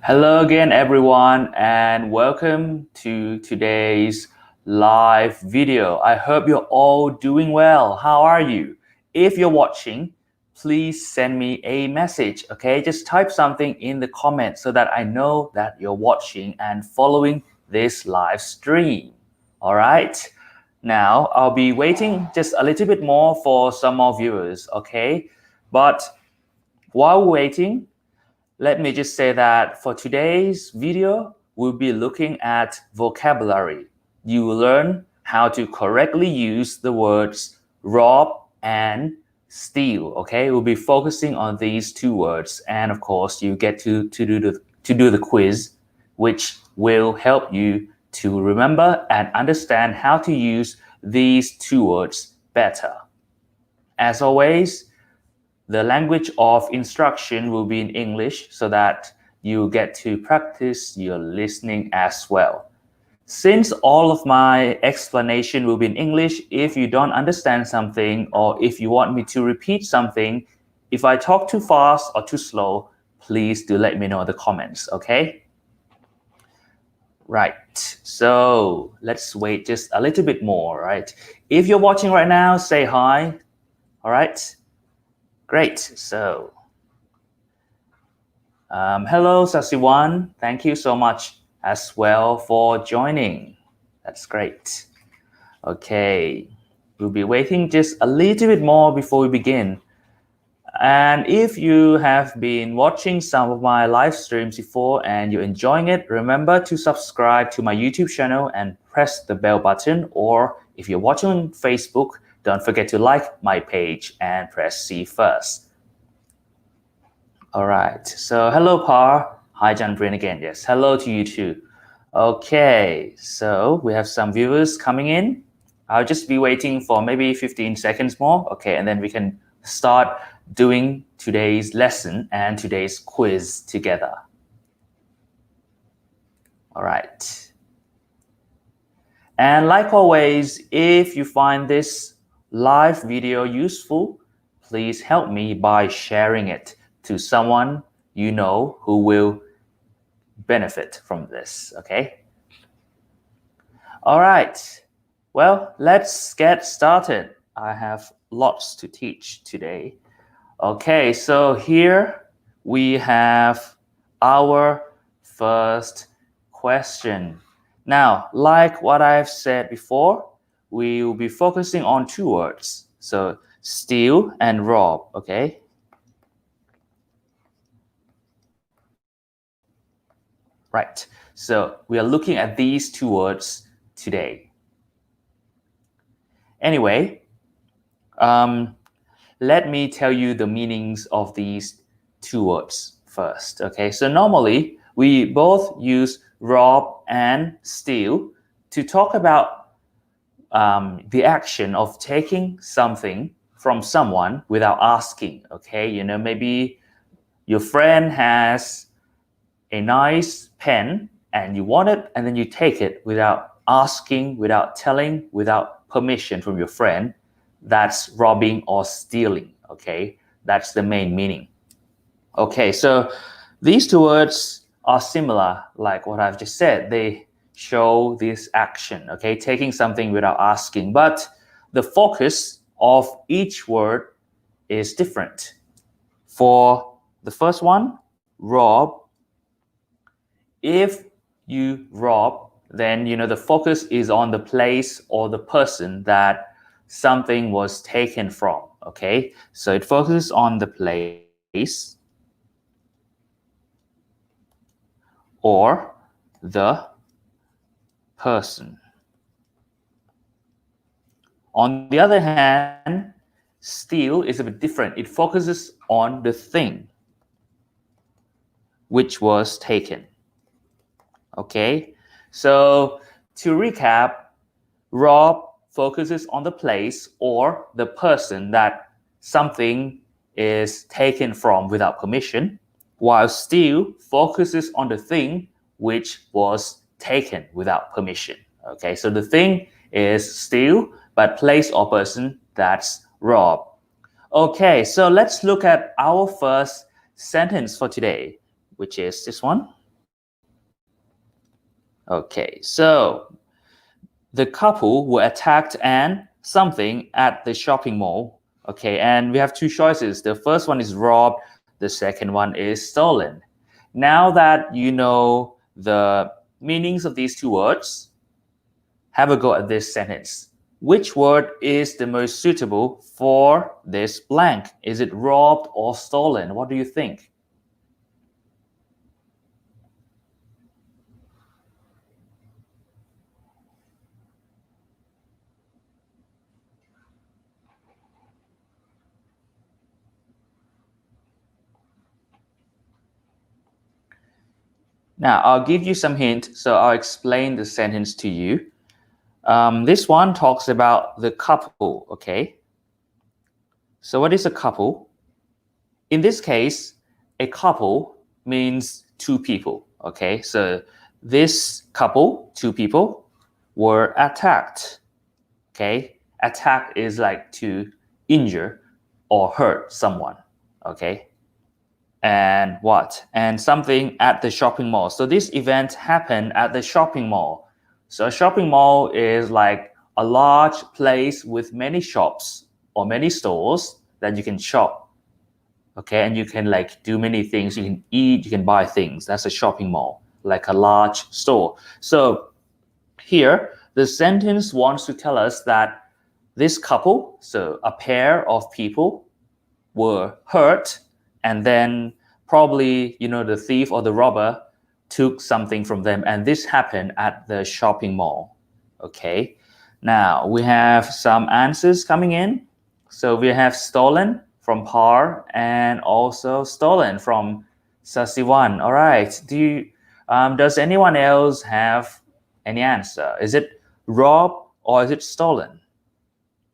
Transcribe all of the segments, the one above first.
Hello again everyone and welcome to today's live video. I hope you're all doing well. How are you? If you're watching, please send me a message, okay? Just type something in the comments so that I know that you're watching and following this live stream. All right? Now, I'll be waiting just a little bit more for some more viewers, okay? But while waiting, let me just say that for today's video, we'll be looking at vocabulary. You will learn how to correctly use the words rob and steal, okay? We'll be focusing on these two words. And of course, you get to do the quiz, which will help you to remember and understand how to use these two words better. As always, the language of instruction will be in English so that you get to practice your listening as well. Since all of my explanation will be in English, if you don't understand something or if you want me to repeat something, if I talk too fast or too slow, please do let me know in the comments, okay? Right, so let's wait just a little bit more, right? If you're watching right now, say hi, all right? Great, so hello Sasiwan, thank you so much as well for joining. That's great. Okay, we'll be waiting just a little bit more before we begin. And if you have been watching some of my live streams before and you're enjoying it, remember to subscribe to my YouTube channel and press the bell button, or if you're watching on Facebook, don't forget to like my page and press see first. All right, so hello Par. Hi Janbrin again. Yes, hello to you too. Okay, so we have some viewers coming in. I'll just be waiting for maybe 15 seconds more. Okay, and then we can start doing today's lesson and today's quiz together. All right. And like always, if you find this live video useful, please help me by sharing it to someone you know who will benefit from this, okay? All right. Well, let's get started. I have lots to teach today. Okay, so here we have our first question. Now, like what I've said before, we will be focusing on two words. So, steal and rob, okay? Right, so we are looking at these two words today. Anyway, let me tell you the meanings of these two words first, okay? So normally, we both use rob and steal to talk about the action of taking something from someone without asking, okay? You know, maybe your friend has a nice pen and you want it, and then you take it without asking, without telling, without permission from your friend. That's robbing or stealing, okay? That's the main meaning. Okay, so these two words are similar, like what I've just said. They show this action, okay? Taking something without asking, but the focus of each word is different. For the first one, rob, if you rob, then, you know, the focus is on the place or the person that something was taken from, okay? So it focuses on the place or the person. On the other hand, steal is a bit different. It focuses on the thing which was taken. Okay, so to recap, rob focuses on the place or the person that something is taken from without permission, while steal focuses on the thing which was taken without permission. Okay, so the thing is steal, but place or person, that's rob. Okay, so let's look at our first sentence for today, which is this one. Okay, so the couple were attacked and something at the shopping mall. Okay, and we have two choices. The first one is robbed. The second one is stolen. Now that you know the meanings of these two words, have a go at this sentence. Which word is the most suitable for this blank? Is it robbed or stolen? What do you think? Now, I'll give you some hint, so I'll explain the sentence to you. This one talks about the couple, okay? So what is a couple? In this case, a couple means two people, okay? So this couple, two people, were attacked, okay? Attack is like to injure or hurt someone, okay? And what? And something at the shopping mall. So this event happened at the shopping mall. So a shopping mall is like a large place with many shops or many stores that you can shop. Okay, and you can like do many things. You can eat, you can buy things. That's a shopping mall, like a large store. So here, the sentence wants to tell us that this couple, so a pair of people, were hurt, and then probably, you know, the thief or the robber took something from them, and this happened at the shopping mall. Okay, now we have some answers coming in. So we have stolen from Par and also stolen from Sasiwan. All right, do you Does anyone else have any answer? Is it rob or is it stolen?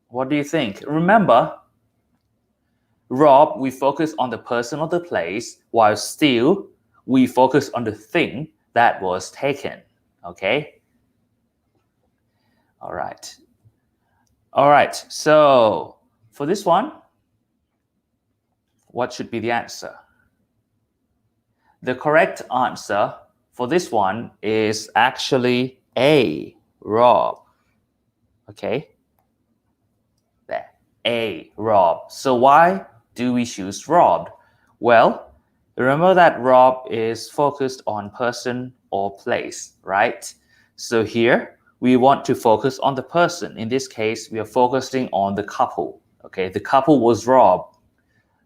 What do you think? Remember, rob, we focus on the person or the place, while steal, we focus on the thing that was taken. Okay? All right. All right. So for this one, what should be the answer? The correct answer for this one is actually A, rob. Okay? There. A, rob. So why do we choose robbed? Well, remember that rob is focused on person or place, right? So here, we want to focus on the person. In this case, we are focusing on the couple. Okay, the couple was robbed.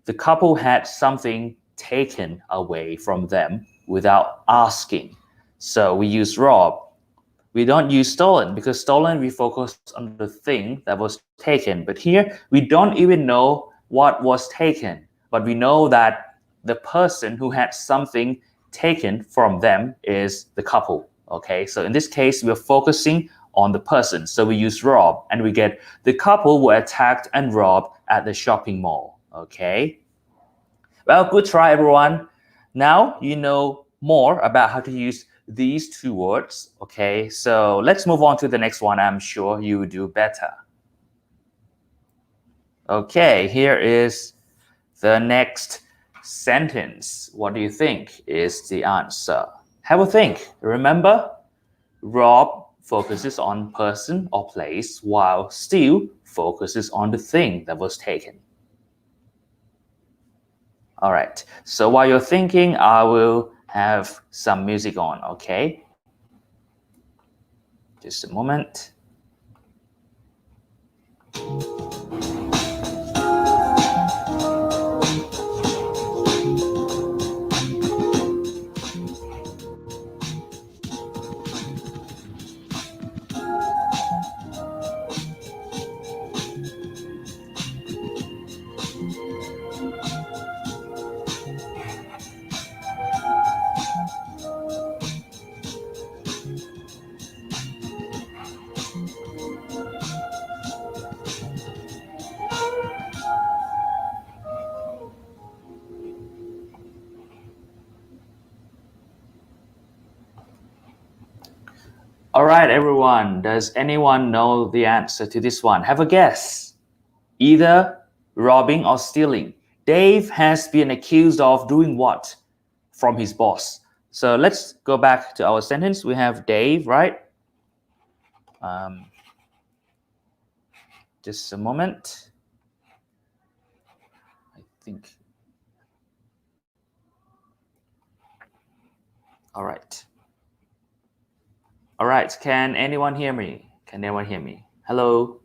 The couple had something taken away from them without asking. So we use rob. We don't use stolen because stolen we focus on the thing that was taken. But here we don't even know what was taken, but we know that the person who had something taken from them is the couple. Okay, so in this case we're focusing on the person. So we use rob and we get the couple were attacked and robbed at the shopping mall. Okay. Well, good try everyone. Now you know more about how to use these two words. Okay, so let's move on to the next one. I'm sure you will do better. Okay, here is the next sentence. What do you think is the answer? Have a think. Remember, rob focuses on person or place, while steal focuses on the thing that was taken. All right, so while you're thinking, I will have some music on, okay? Just a moment. All right, everyone. Does anyone know the answer to this one? Have a guess. Either robbing or stealing. Dave has been accused of doing what from his boss? So let's go back to our sentence. We have Dave, right? Just a moment. I think. All right. All right, can anyone hear me? Can anyone hear me? Hello?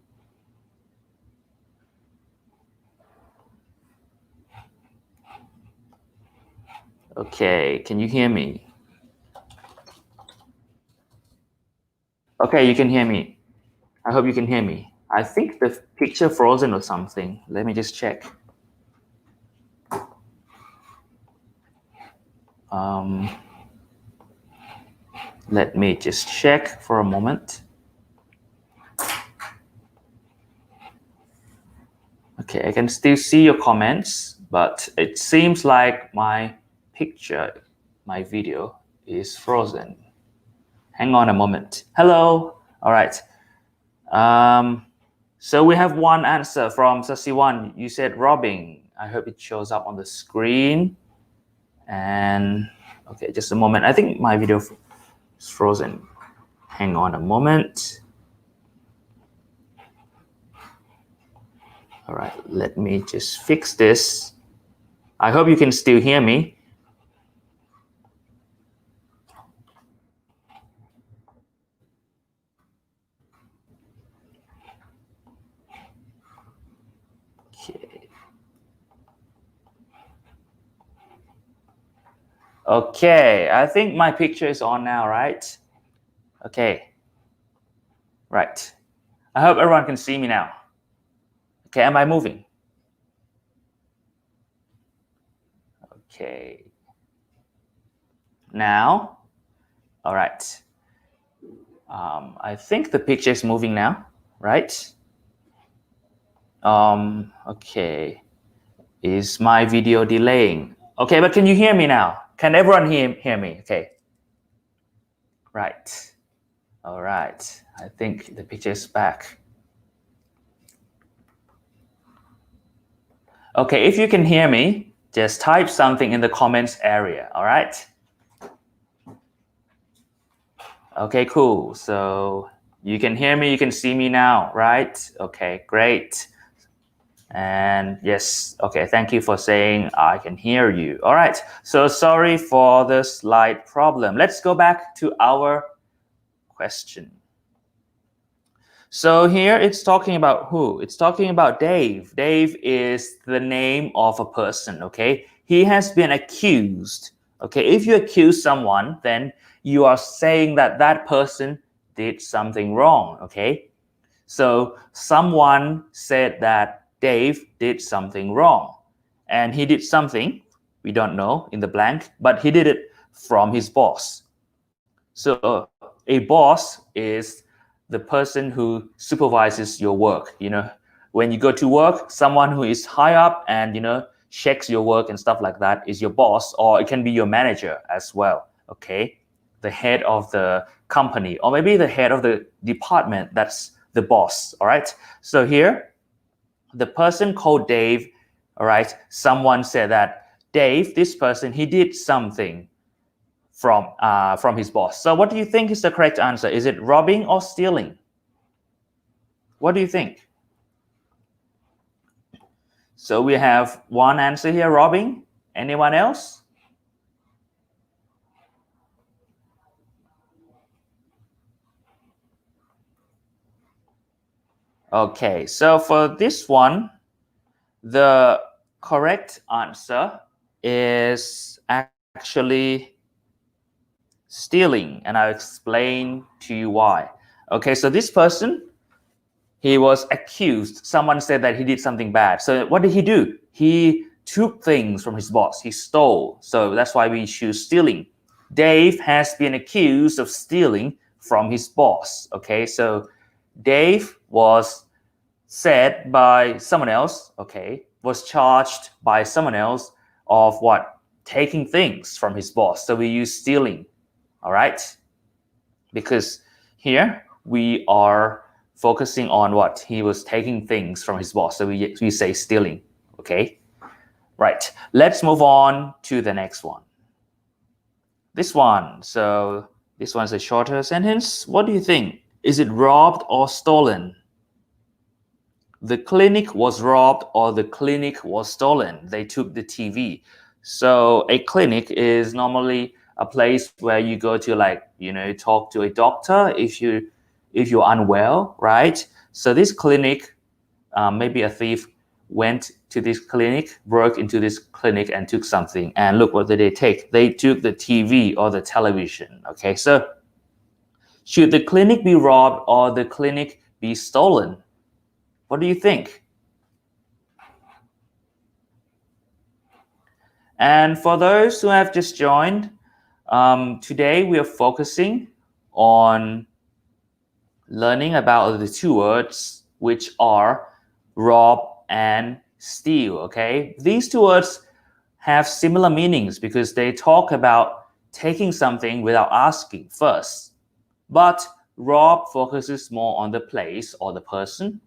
Okay, can you hear me? Okay, you can hear me. I hope you can hear me. I think the picture frozen or something. Let me just check. Let me just check for a moment. Okay, I can still see your comments, but it seems like my picture, my video is frozen. Hang on a moment. Hello. All right. So we have one answer from Sasiwan. You said robbing. I hope it shows up on the screen. And okay, just a moment. I think my video is frozen. Hang on a moment. All right, let me just fix this. I hope you can still hear me. Okay. Okay, I think my picture is on now, right? Okay. Right. I hope everyone can see me now. Okay, am I moving? Okay. Now, All right. I think the picture is moving now, right? Okay. Is my video delaying? Okay, but can you hear me now? Can everyone hear me? Okay. Right. All right. I think the picture is back. Okay, if you can hear me, just type something in the comments area, all right? Okay, cool. So you can hear me, you can see me now, right? Okay, great. And yes, okay, thank you for saying I can hear you. All right, so sorry for the slight problem. Let's go back to our question. So here it's talking about who? It's talking about Dave. Dave is the name of a person, okay? He has been accused. Okay, if you accuse someone, then you are saying that that person did something wrong, okay? So someone said that Dave did something wrong, and he did something, we don't know, in the blank, but he did it from his boss. So a boss is the person who supervises your work. You know, when you go to work, someone who is high up and, you know, checks your work and stuff like that is your boss, or it can be your manager as well, okay? The head of the company, or maybe the head of the department, that's the boss, all right? So here, the person called Dave, all right, someone said that Dave, this person, he did something from his boss. So what do you think is the correct answer? Is it robbing or stealing? What do you think? So we have one answer here, robbing. Anyone else? Okay, so for this one, the correct answer is actually stealing, and I'll explain to you why. Okay, so this person, he was accused. Someone said that he did something bad. So what did he do? He took things from his boss. He stole. So that's why we choose stealing. Dave has been accused of stealing from his boss. Okay, so Dave was said by someone else, okay, was charged by someone else of what? Taking things from his boss. So we use stealing, all right? Because here we are focusing on what? He was taking things from his boss. So we say stealing, okay? Right, let's move on to the next one. This one, so this one's a shorter sentence. What do you think? Is it robbed or stolen? The clinic was robbed or the clinic was stolen. They took the TV. So a clinic is normally a place where you go to, like, you know, talk to a doctor if you're unwell, right? So this clinic, maybe a thief went to this clinic, broke into this clinic and took something. And look, what did they take? They took the TV or the television. Okay, so should the clinic be robbed or the clinic be stolen? What do you think? And for those who have just joined, today we are focusing on learning about the two words which are rob and steal, okay? These two words have similar meanings because they talk about taking something without asking first. But rob focuses more on the place or the person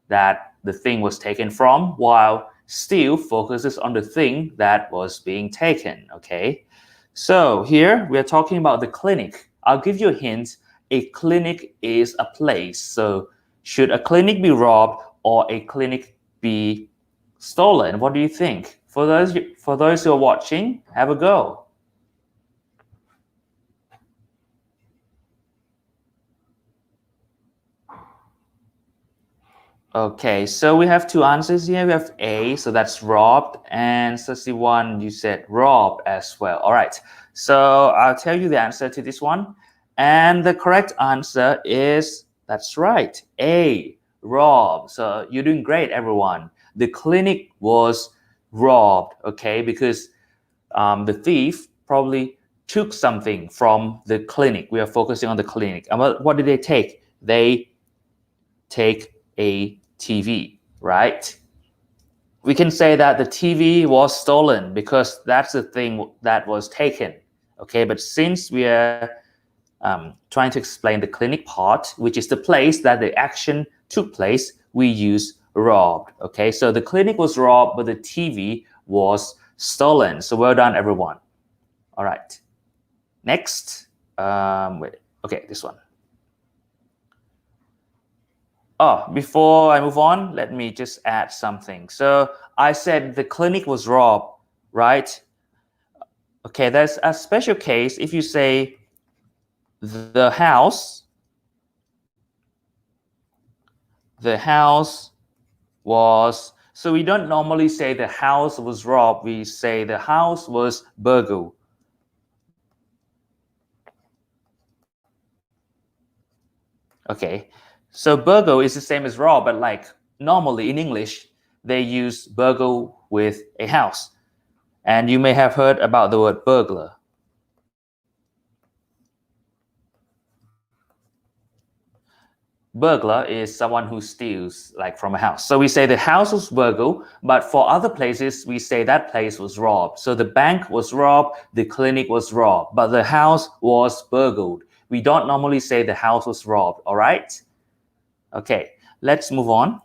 that the thing was taken from, while steal focuses on the thing that was being taken, okay? So here we are talking about the clinic. I'll give you a hint. A clinic is a place. So should a clinic be robbed or a clinic be stolen? What do you think? For those who are watching, have a go. Okay, so we have two answers here. We have A, so that's robbed, and Sasiwan, you said robbed as well. All right, so I'll tell you the answer to this one. And the correct answer is, that's right, A, robbed. So you're doing great, everyone. The clinic was robbed, okay, because the thief probably took something from the clinic. We are focusing on the clinic. And what did they take? They take a TV, right? We can say that the TV was stolen because that's the thing that was taken. Okay, but since we are trying to explain the clinic part, which is the place that the action took place, we use robbed. Okay, so the clinic was robbed, but the TV was stolen. So well done, everyone. All right. Next, this one. Before I move on, let me just add something. So I said the clinic was robbed, right? Okay, there's a special case if you say the house was, so we don't normally say the house was robbed, we say the house was burgled. Okay, so burgle is the same as rob, but like normally in English, they use burgle with a house. And you may have heard about the word burglar. Burglar is someone who steals like from a house. So we say the house was burgled, but for other places, we say that place was robbed. So the bank was robbed, the clinic was robbed, but the house was burgled. We don't normally say the house was robbed, all right? Okay, let's move on.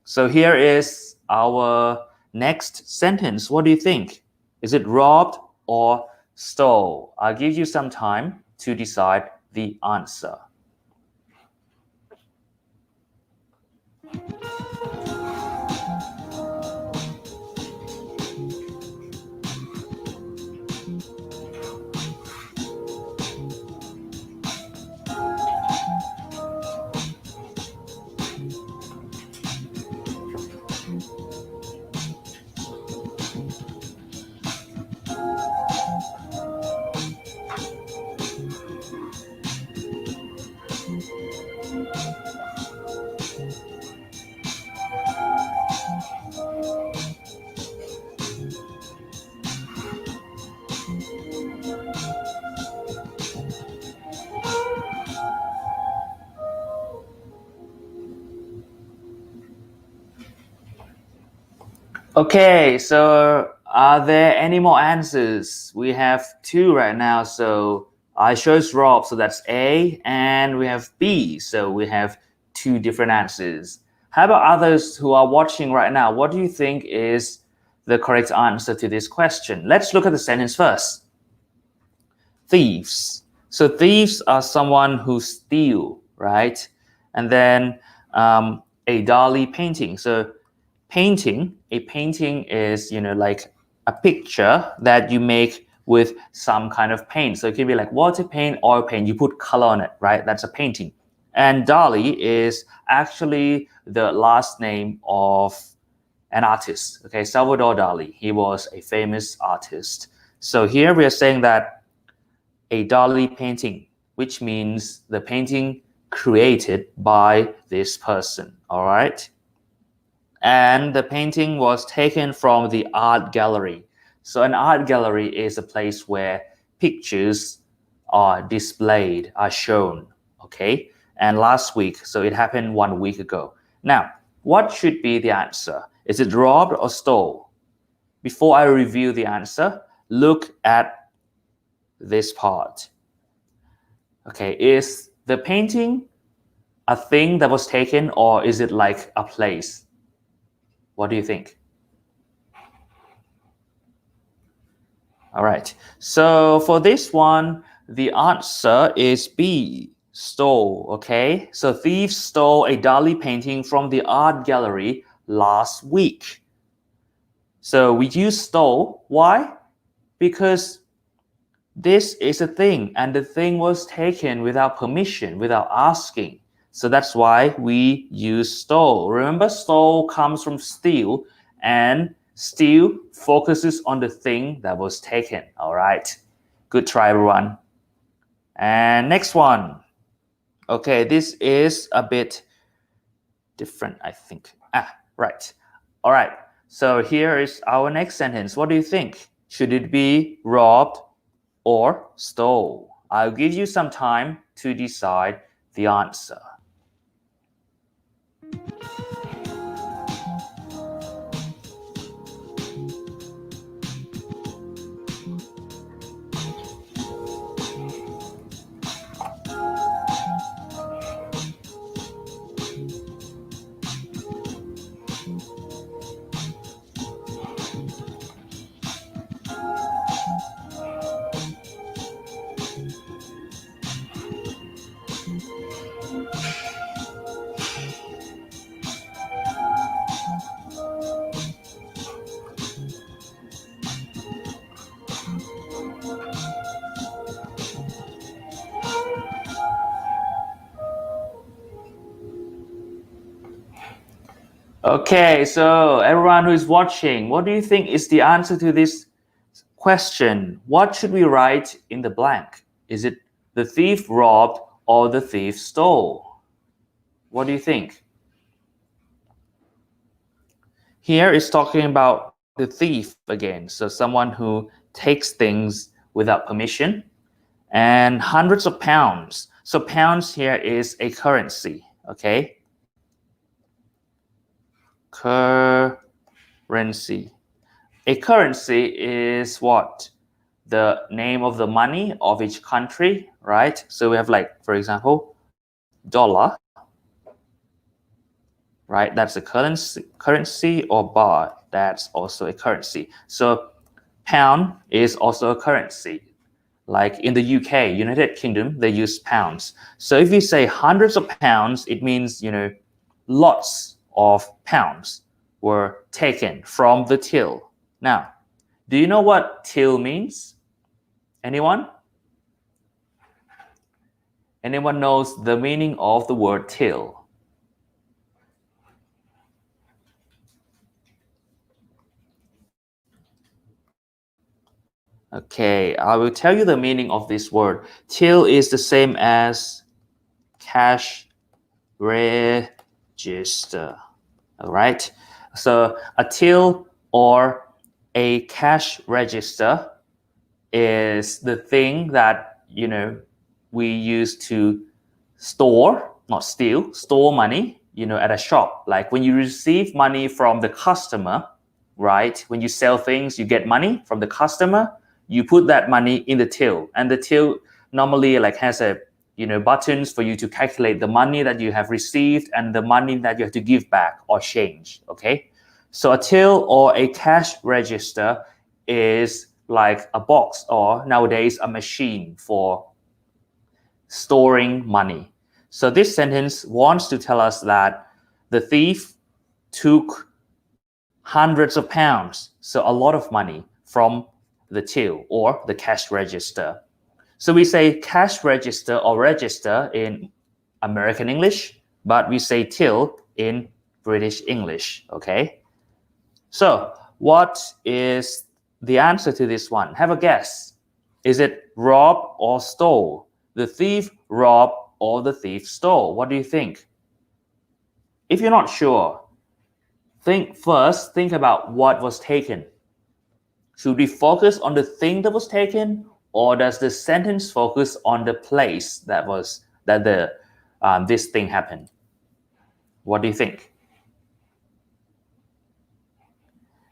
So here is our next sentence. What do you think? Is it robbed or stole? I'll give you some time to decide the answer. Okay, so are there any more answers? We have 2 right now, so I chose rob, so that's A, and we have B, so we have 2 different answers. How about others who are watching right now? What do you think is the correct answer to this question? Let's look at the sentence first. Thieves. So thieves are someone who steal, right? And then a Dali painting. So a painting is, like a picture that you make with some kind of paint. So it can be like water paint, oil paint, you put color on it, right? That's a painting. And Dali is actually the last name of an artist, okay? Salvador Dali, he was a famous artist. So here we are saying that a Dali painting, which means the painting created by this person, all right? And the painting was taken from the art gallery. So an art gallery is a place where pictures are displayed, are shown, okay? And last week, so it happened 1 week ago. Now, what should be the answer? Is it robbed or stole? Before I review the answer, look at this part. Okay, is the painting a thing that was taken, or is it like a place? What do you think? All right, so for this one, the answer is B, stole, okay? So thieves stole a Dali painting from the art gallery last week. So we use stole, why? Because this is a thing, and the thing was taken without permission, without asking. So that's why we use stole. Remember, stole comes from steal, and steal focuses on the thing that was taken. All right. Good try, everyone. And next one. Okay, this is a bit different, I think. Right. All right. So here is our next sentence. What do you think? Should it be robbed or stole? I'll give you some time to decide the answer. Okay, so everyone who is watching, what do you think is the answer to this question? What should we write in the blank? Is it the thief robbed or the thief stole? What do you think? Here is talking about the thief again, so someone who takes things without permission, and hundreds of pounds. So pounds here is a currency, okay? Currency. A currency is what? The name of the money of each country, right? So we have, like, for example, dollar, right? That's a currency, or baht, that's also a currency. So pound is also a currency. Like in the UK, United Kingdom, they use pounds. So if we say hundreds of pounds, it means, lots of pounds were taken from the till. Now, do you know what till means? Anyone? Anyone knows the meaning of the word till? Okay, I will tell you the meaning of this word. Till is the same as cash register. All right. So a till or a cash register is the thing that, we use to store, not steal, store money, at a shop. Like when you receive money from the customer, right? When you sell things, you get money from the customer, you put that money in the till, and the till normally has a buttons for you to calculate the money that you have received and the money that you have to give back or change. Okay, so a till or a cash register is like a box, or nowadays a machine for storing money. So this sentence wants to tell us that the thief took hundreds of pounds, so a lot of money, from the till or the cash register. So we say cash register or register in American English, but we say till in British English, okay? So what is the answer to this one? Have a guess. Is it rob or stole? The thief robbed or the thief stole? What do you think? If you're not sure, think about what was taken. Should we focus on the thing that was taken, or does the sentence focus on the place this thing happened? What do you think?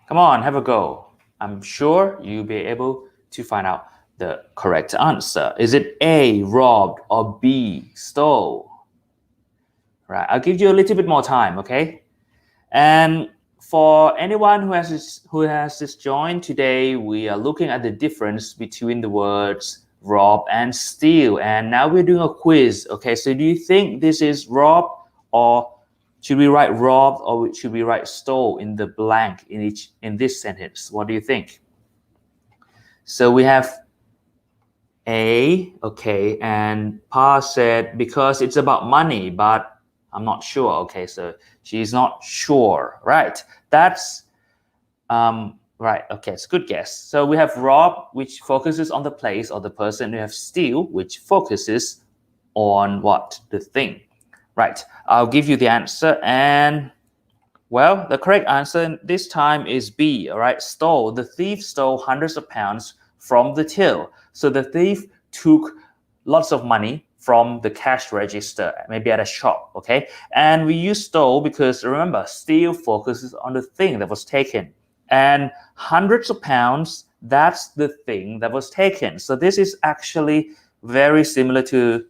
Come on, have a go. I'm sure you'll be able to find out the correct answer. Is it A, robbed, or B, stole? Right, I'll give you a little bit more time, okay? And for anyone who has just joined today, we are looking at the difference between the words rob and steal. And now we're doing a quiz. Okay, so do you think this is rob, or should we write robbed, or should we write stole in the blank in this sentence? What do you think? So we have A, okay, and Pa said because it's about money, but I'm not sure. Okay, so she's not sure, right? That's right. Okay, it's a good guess. So we have rob, which focuses on the place or the person. We have steal, which focuses on what? The thing. Right. I'll give you the answer, and well, the correct answer this time is B. All right, stole. The thief stole hundreds of pounds from the till. So the thief took lots of money from the cash register, maybe at a shop, okay? And we use stole because remember, steal focuses on the thing that was taken. And hundreds of pounds, that's the thing that was taken. So this is actually very similar to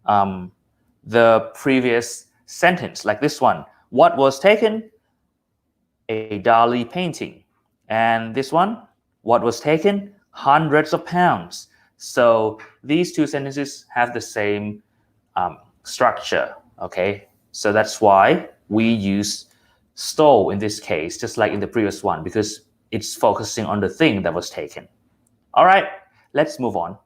the previous sentence, like this one. What was taken? A Dali painting. And this one, what was taken? Hundreds of pounds. So these two sentences have the same structure, okay? So that's why we use stole in this case, just like in the previous one, because it's focusing on the thing that was taken. All right, let's move on.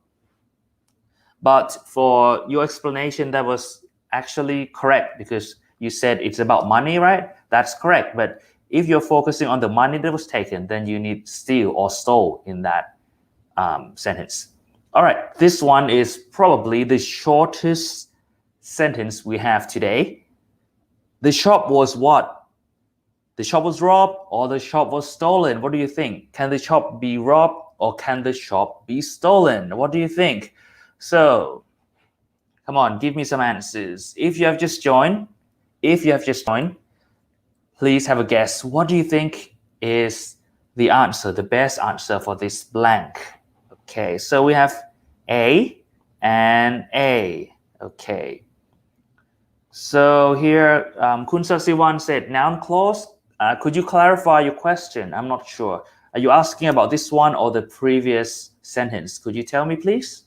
But for your explanation, that was actually correct because you said it's about money, right? That's correct. But if you're focusing on the money that was taken, then you need steal or stole in that sentence. All right, this one is probably the shortest sentence we have today. The shop was what? The shop was robbed or the shop was stolen? What do you think? Can the shop be robbed or can the shop be stolen? What do you think? So, come on, give me some answers. If you have just joined, please have a guess. What do you think is the answer, the best answer for this blank? Okay, so we have A and A. Okay. So here, Kun Sasiwan said noun clause. Could you clarify your question? I'm not sure. Are you asking about this one or the previous sentence? Could you tell me, please?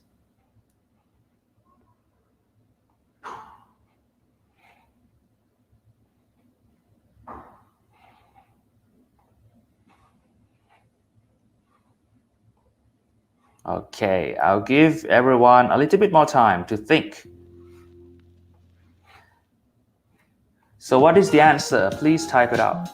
Okay, I'll give everyone a little bit more time to think. So what is the answer? Please type it out.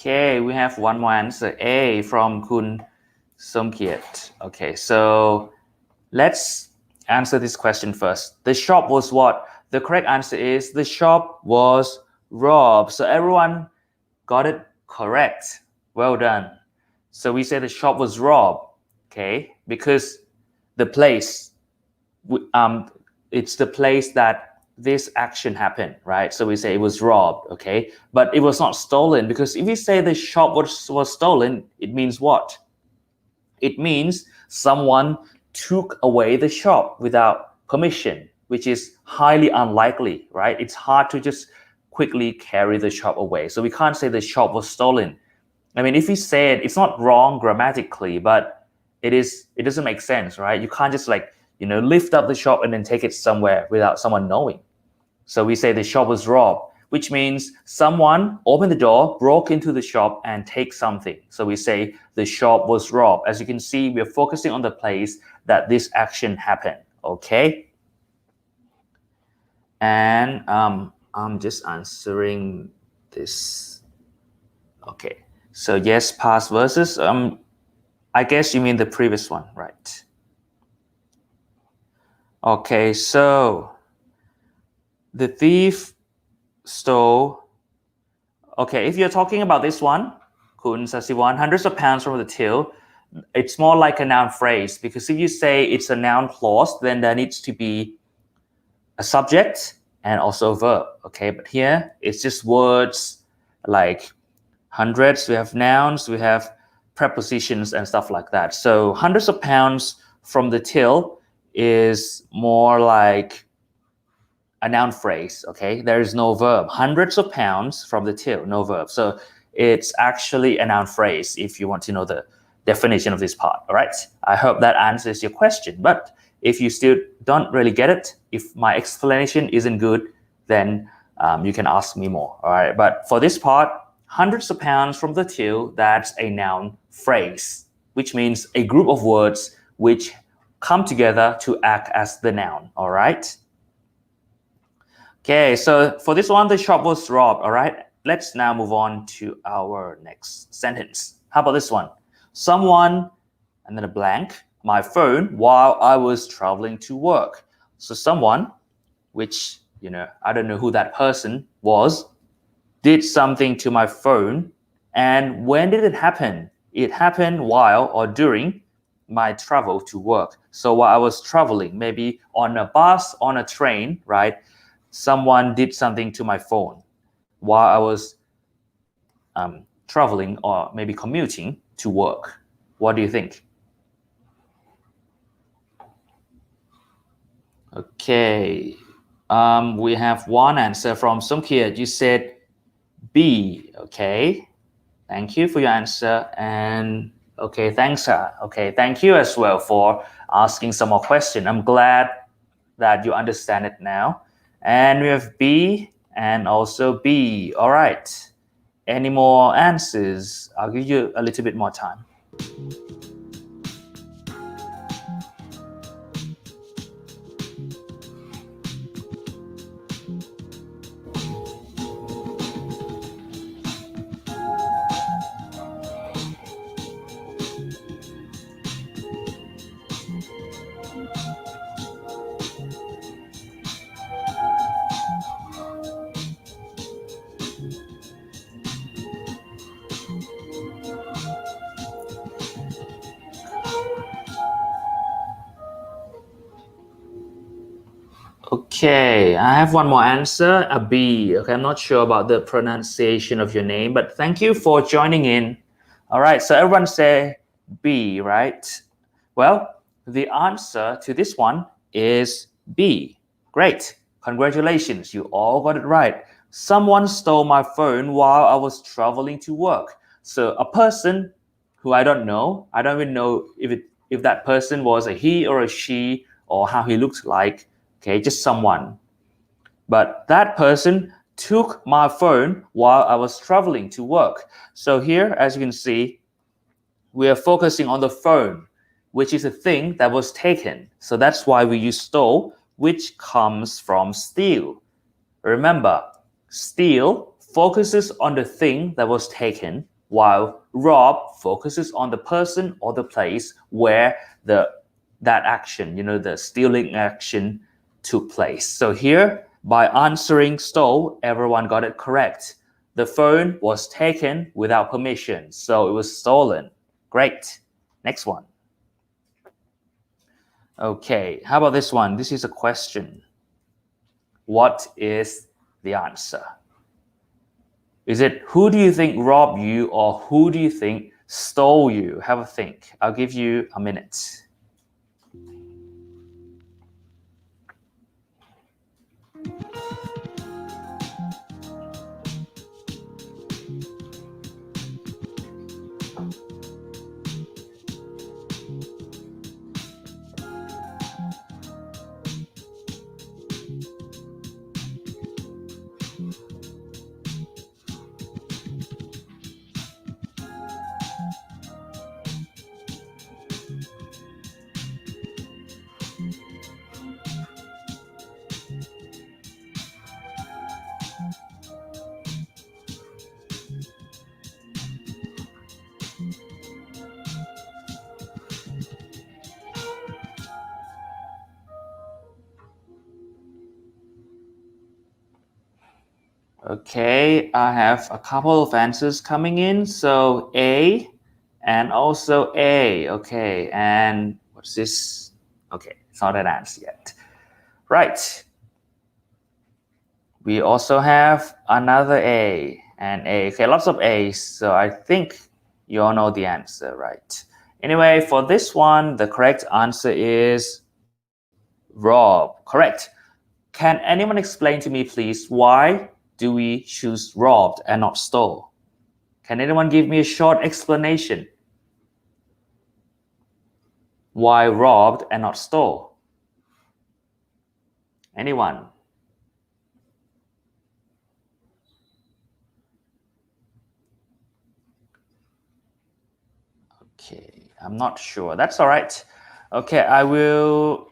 Okay, we have one more answer, A from Kun Somkiet. Okay, so let's answer this question first. The shop was what? The correct answer is the shop was robbed. So everyone got it correct. Well done. So we say the shop was robbed, okay? Because the place, it's the place that this action happened, right? So we say it was robbed, okay? But it was not stolen because if we say the shop was stolen, it means what? It means someone took away the shop without permission, which is highly unlikely, right? It's hard to just quickly carry the shop away. So we can't say the shop was stolen. I mean, if we say it, it's not wrong grammatically, but it doesn't make sense, right? You can't just lift up the shop and then take it somewhere without someone knowing. So we say the shop was robbed, which means someone opened the door, broke into the shop and take something. So we say the shop was robbed. As you can see, we're focusing on the place that this action happened, okay? And I'm just answering this. Okay, so yes, past verses. I guess you mean the previous one, right? Okay, so the thief stole. Okay, if you're talking about this one, Kun Sasiwan, hundreds of pounds from the till, it's more like a noun phrase because if you say it's a noun clause, then there needs to be a subject and also a verb. Okay, but here it's just words like hundreds. We have nouns, we have prepositions and stuff like that. So hundreds of pounds from the till is more like a noun phrase, okay? There is no verb. Hundreds of pounds from the till, no verb. So it's actually a noun phrase if you want to know the definition of this part. All right, I hope that answers your question. But if you still don't really get it, if my explanation isn't good, then you can ask me more. All right, but for this part, hundreds of pounds from the till, that's a noun phrase, which means a group of words which come together to act as the noun. All right. Okay, so for this one, the shop was robbed. All right, let's now move on to our next sentence. How about this one? Someone, and then a blank, my phone while I was traveling to work. So someone, which, I don't know who that person was, did something to my phone. And when did it happen? It happened while or during my travel to work. So while I was traveling, maybe on a bus, on a train, right? Someone did something to my phone while I was traveling or maybe commuting to work. What do you think? Okay, we have one answer from Sumkir. You said B. Okay, thank you for your answer. And okay, thanks. Okay, thank you as well for asking some more questions. I'm glad that you understand it now. And we have B and also B. All right. Any more answers? I'll give you a little bit more time. Okay, I have one more answer, a B. Okay, I'm not sure about the pronunciation of your name, but thank you for joining in. All right, so everyone say B, right? Well, the answer to this one is B. Great, congratulations, you all got it right. Someone stole my phone while I was traveling to work. So a person who I don't even know if that person was a he or a she or how he looks like. Okay, just someone. But that person took my phone while I was traveling to work. So here, as you can see, we are focusing on the phone, which is a thing that was taken. So that's why we use stole, which comes from steal. Remember, steal focuses on the thing that was taken, while rob focuses on the person or the place where that action, the stealing action took place. So here, by answering stole, everyone got it correct. The phone was taken without permission, so it was stolen. Great. Next one. Okay, how about this one? This is a question. What is the answer? Is it who do you think robbed you or who do you think stole you? Have a think. I'll give you a minute. Okay, I have a couple of answers coming in. So A and also A. Okay, and what's this? Okay, it's not an answer yet. Right. We also have another A and A. Okay, lots of A's. So I think you all know the answer, right? Anyway, for this one, the correct answer is rob. Correct. Can anyone explain to me, please, why do we choose robbed and not stole? Can anyone give me a short explanation? Why robbed and not stole? Anyone? Okay, I'm not sure. That's all right. Okay, I will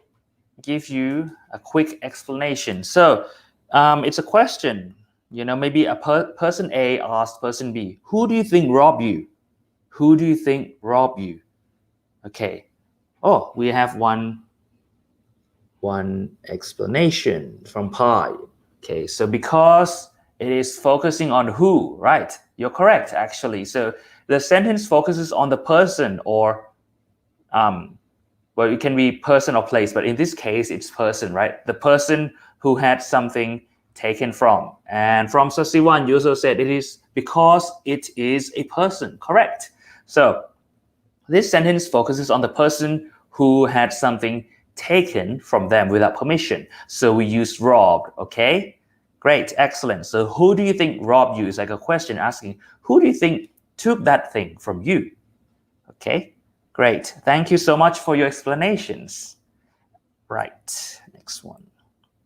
give you a quick explanation. So it's a question. Maybe a person A asked person B, who do you think robbed you? Who do you think robbed you? Okay. Oh, we have one explanation from Pi. Okay, so because it is focusing on who, right? You're correct, actually. So the sentence focuses on the person or well, it can be person or place, but in this case, it's person, right? The person who had something taken from. And from Sasiwan, you also said it is because it is a person, correct? So this sentence focuses on the person who had something taken from them without permission. So we use robbed, okay? Great, excellent. So who do you think robbed you? Is like a question asking, who do you think took that thing from you? Okay, great. Thank you so much for your explanations. Right, next one.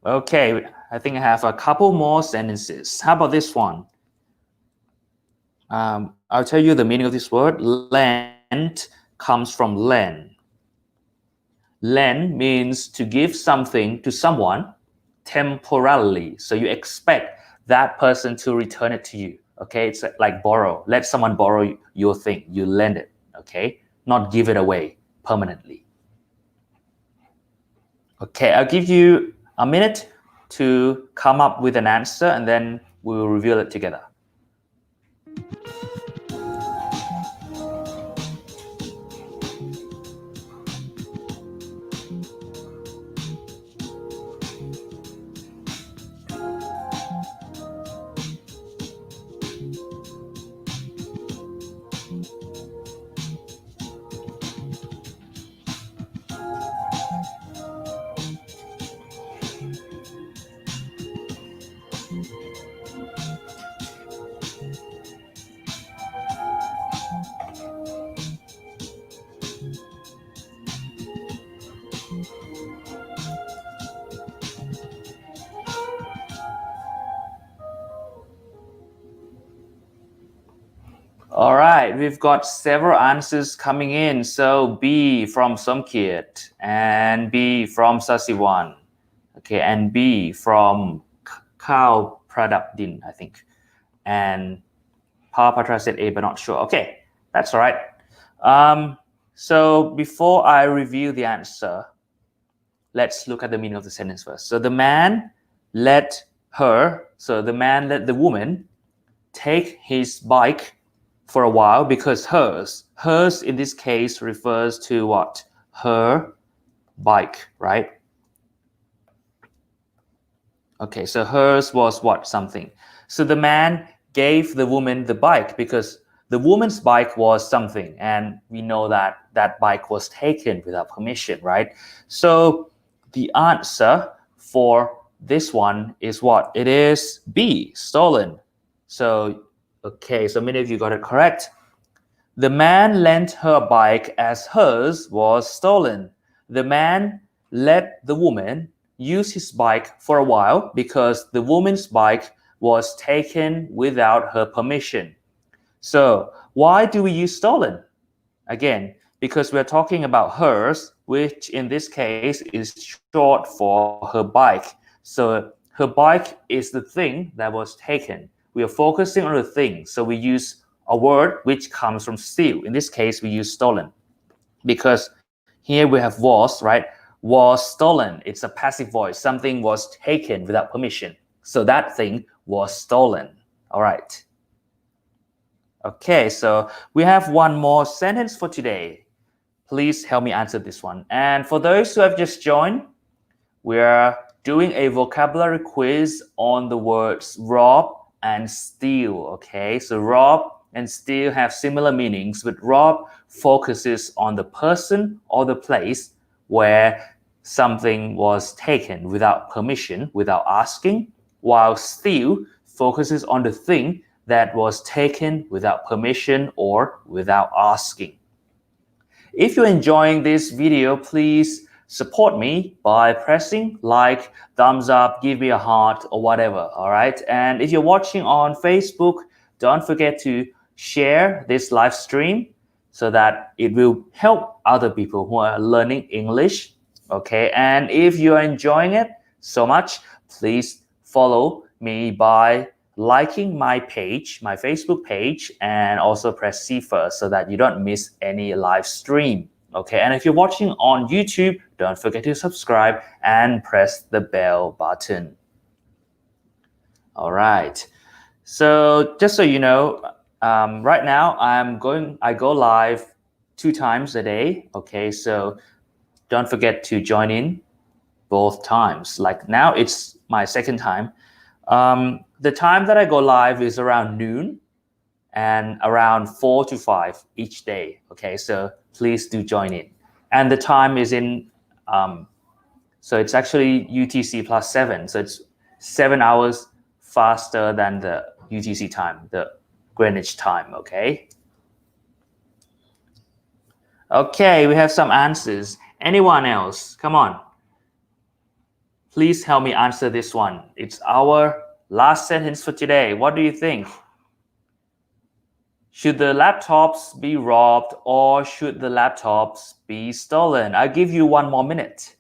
Okay, I think I have a couple more sentences. How about this one? I'll tell you the meaning of this word. Lend comes from lend. Lend means to give something to someone temporarily. So you expect that person to return it to you. Okay, it's like borrow. Let someone borrow your thing. You lend it. Okay, not give it away permanently. Okay, I'll give you a minute to come up with an answer and then we will reveal it together. All right, we've got several answers coming in. So B from Somkiet and B from Sasiwan. Okay, and B from Khao Pradapdin, I think. And Patra said A, but not sure. Okay, that's all right. So before I review the answer, let's look at the meaning of the sentence first. So the man let the woman take his bike for a while because hers in this case refers to what? Her bike, right? Okay, so hers was what? Something. So the man gave the woman the bike because the woman's bike was something, and we know that that bike was taken without permission, right? So the answer for this one is what? It is B, stolen. So okay, so many of you got it correct. The man lent her bike as hers was stolen. The man let the woman use his bike for a while because the woman's bike was taken without her permission. So why do we use stolen? Again, because we're talking about hers, which in this case is short for her bike. So her bike is the thing that was taken. We are focusing on the thing. So we use a word which comes from steal. In this case, we use stolen. Because here we have was, right? Was stolen. It's a passive voice. Something was taken without permission. So that thing was stolen. All right. Okay, so we have one more sentence for today. Please help me answer this one. And for those who have just joined, we're doing a vocabulary quiz on the words rob and steal. Okay, so rob and steal have similar meanings, but rob focuses on the person or the place where something was taken without permission, without asking, while steal focuses on the thing that was taken without permission or without asking. If you're enjoying this video, please support me by pressing like, thumbs up, give me a heart or whatever, all right? And if you're watching on Facebook, don't forget to share this live stream so that it will help other people who are learning English, okay? And if you are enjoying it so much, please follow me by liking my page, my Facebook page, and also press see first so that you don't miss any live stream, okay? And if you're watching on YouTube, don't forget to subscribe and press the bell button. All right. So just so you know, right now I go live 2 times a day, okay? So don't forget to join in both times. Like now it's my second time. The time that I go live is around noon and around 4 to 5 each day, okay? So please do join in. And the time is in, so it's actually UTC plus 7. So it's 7 hours faster than the UTC time, the Greenwich time, okay? Okay, we have some answers. Anyone else? Come on. Please help me answer this one. It's our last sentence for today. What do you think? Should the laptops be robbed or should the laptops be stolen? I'll give you 1 more minute.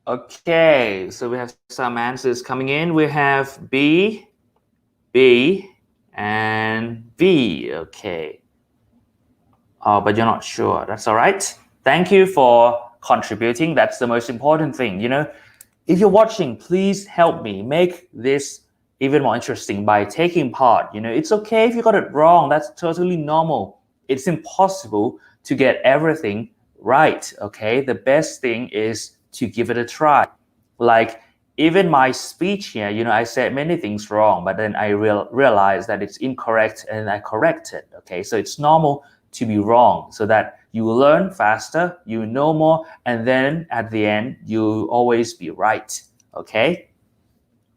Okay, so we have some answers coming in. We have B, and B. Okay. Oh, but you're not sure. That's all right. Thank you for contributing. That's the most important thing. You know, if you're watching, please help me make this even more interesting by taking part. You know, it's okay if you got it wrong. That's totally normal. It's impossible to get everything right. Okay. The best thing is to give it a try. Like even my speech here, you know, I said many things wrong, but then I realized that it's incorrect and I correct it. Okay, so it's normal to be wrong so that you will learn faster, you know more, and then at the end, you'll always be right. Okay?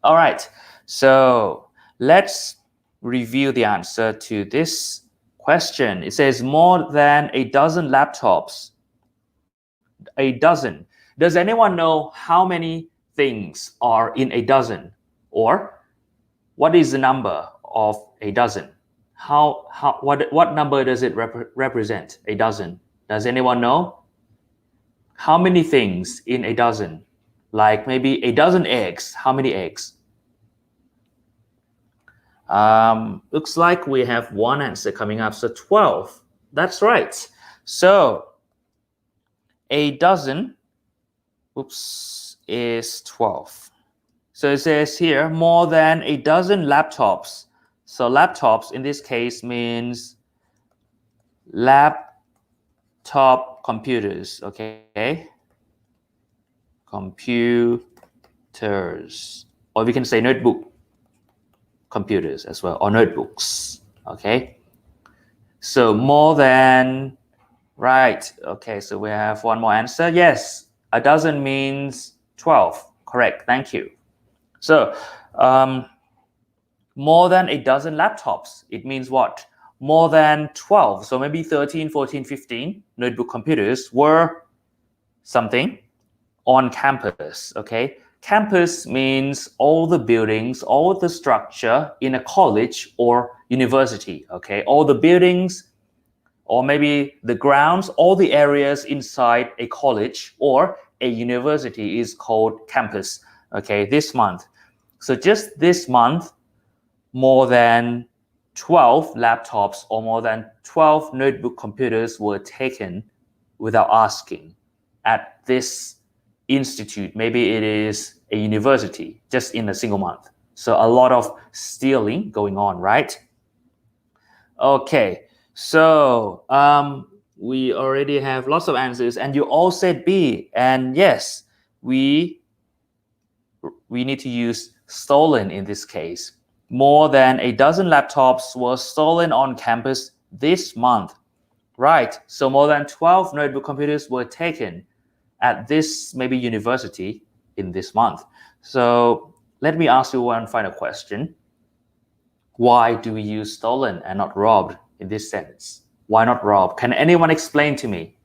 All right, so let's review the answer to this question. It says more than a dozen laptops. A dozen. Does anyone know how many things are in a dozen? Or what is the number of a dozen? What number does it represent? A dozen. Does anyone know? How many things in a dozen? Like maybe a dozen eggs. How many eggs? Looks like we have one answer coming up. So 12. That's right. So a dozen is 12. So it says here more than a dozen laptops. So laptops in this case means laptop computers, okay? Computers. Or we can say notebook computers as well, or notebooks, okay? So more than, right, okay, so we have one more answer. Yes, a dozen means 12. Correct, thank you. So more than a dozen laptops, it means what? More than 12. So maybe 13, 14, 15 notebook computers were something on campus, okay? Campus means all the buildings, all the structure in a college or university, okay? All the buildings, or maybe the grounds, all the areas inside a college or a university is called campus, okay, this month. So just this month, more than 12 laptops or more than 12 notebook computers were taken without asking at this institute. Maybe it is a university just in a single month. So a lot of stealing going on, right? Okay, so we already have lots of answers and you all said B, and yes, we need to use stolen in this case. More than a dozen laptops were stolen on campus this month. Right, so more than 12 notebook computers were taken at this maybe university in this month. So let me ask you one final question. Why do we use stolen and not robbed in this sentence? Why not robbed? Can anyone explain to me?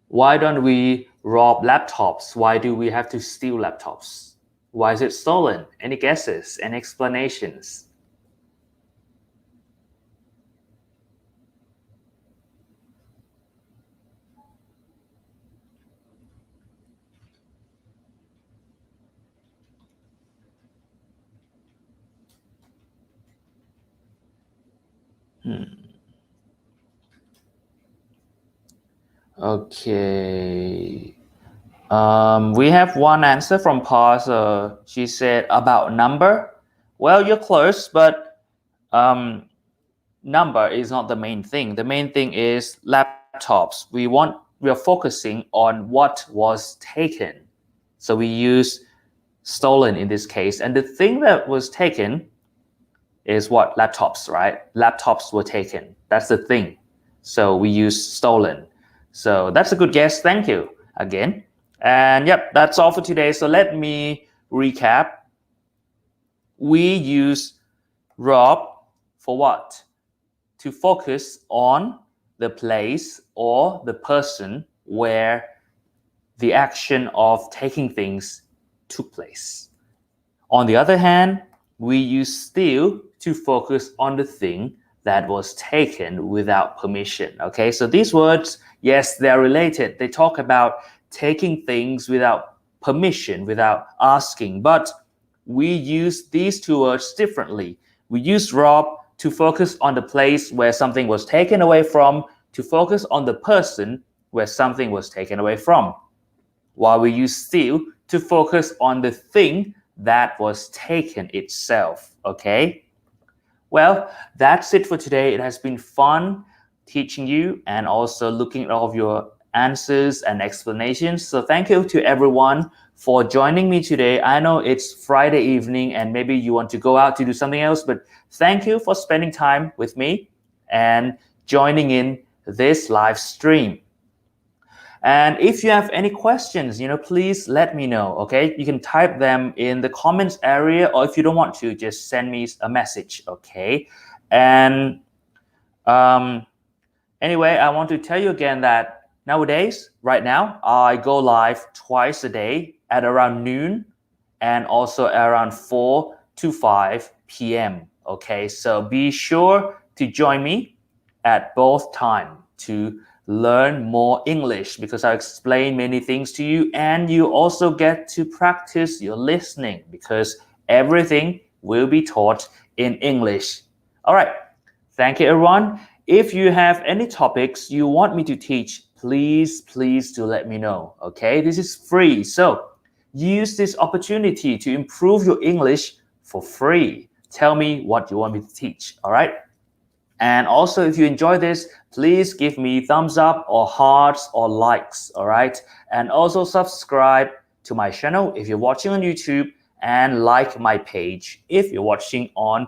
Why don't we rob laptops? Why do we have to steal laptops? Why is it stolen? Any guesses? Any explanations? Okay. We have one answer from Paul. She said about number. Well, you're close, but number is not the main thing. The main thing is laptops. We are focusing on what was taken. So we use stolen in this case. And the thing that was taken is what? Laptops, right? Laptops were taken. That's the thing. So we use stolen. So that's a good guess. Thank you again. And yep, that's all for today. So let me recap. We use rob for what? To focus on the place or the person where the action of taking things took place. On the other hand, we use steal to focus on the thing that was taken without permission. Okay, so these words, yes, they're related. They talk about taking things without permission, without asking, but we use these two words differently. We use rob to focus on the place where something was taken away from, to focus on the person where something was taken away from, while we use steal to focus on the thing that was taken itself. Okay? Well, that's it for today. It has been fun teaching you and also looking at all of your answers and explanations. So thank you to everyone for joining me today. I know it's Friday evening and maybe you want to go out to do something else, but thank you for spending time with me and joining in this live stream. And if you have any questions, please let me know, okay? You can type them in the comments area, or if you don't want to, just send me a message, okay? And anyway, I want to tell you again that nowadays, right now, I go live twice a day at around noon and also around 4 to 5 p.m., okay? So be sure to join me at both times to learn more English, because I explain many things to you, and you also get to practice your listening because everything will be taught in English. All right. Thank you, everyone. If you have any topics you want me to teach, please do let me know. Okay, this is free. So use this opportunity to improve your English for free. Tell me what you want me to teach. All right. And also, if you enjoy this, please give me thumbs up or hearts or likes, all right? And also subscribe to my channel if you're watching on YouTube, and like my page if you're watching on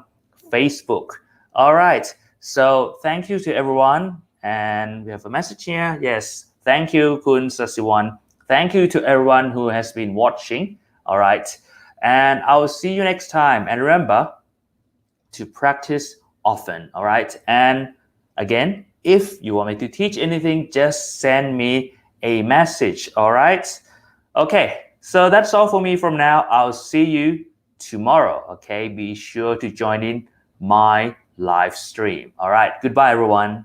Facebook. All right, so thank you to everyone. And we have a message here. Yes, thank you, Kun Sasiwan. Thank you to everyone who has been watching, all right? And I will see you next time. And remember to practice often, all right? And again, if you want me to teach anything, just send me a message, all right? Okay, so that's all for me from now. I'll see you tomorrow. Okay, be sure to join in my live stream. All right, goodbye, everyone.